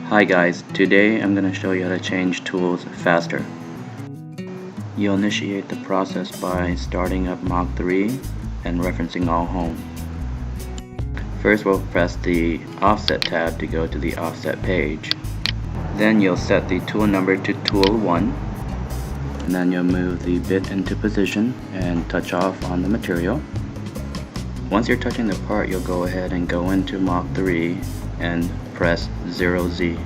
Hi guys, today I'm going to show you how to change tools faster. You'll initiate the process by starting up Mach 3 and referencing all home. First we'll press the offset tab to go to the offset page. Then you'll set the tool number to tool 1, and then you'll move the bit into position and touch off on the material. Once you're touching the part, you'll go ahead and go into Mach 3 and press 0Z.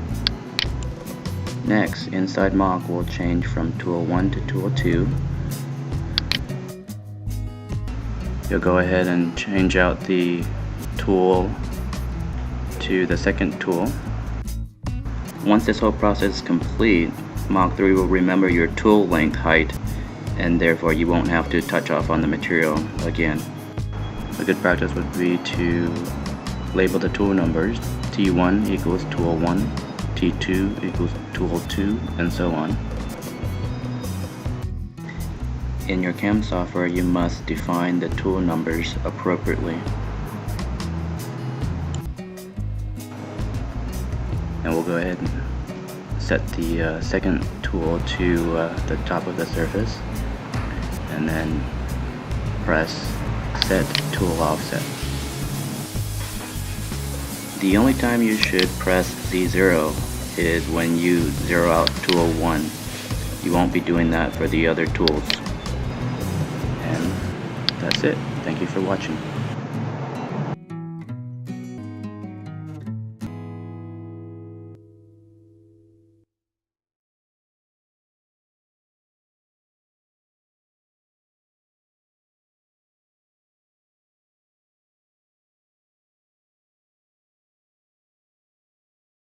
Next, inside Mach, we'll change from tool 1 to tool 2. You'll go ahead and change out the tool to the second tool. Once this whole process is complete, Mach 3 will remember your tool length height, and therefore you won't have to touch off on the material again. A good practice would be to label the tool numbers. T1 equals tool 1, T2 equals tool 2, and so on. In your CAM software, you must define the tool numbers appropriately. And we'll go ahead and set the second tool to the top of the surface, and then press set tool offset. The only time you should press Z0 is when you zero out tool 1. You won't be doing that for the other tools. And that's it. Thank you for watching.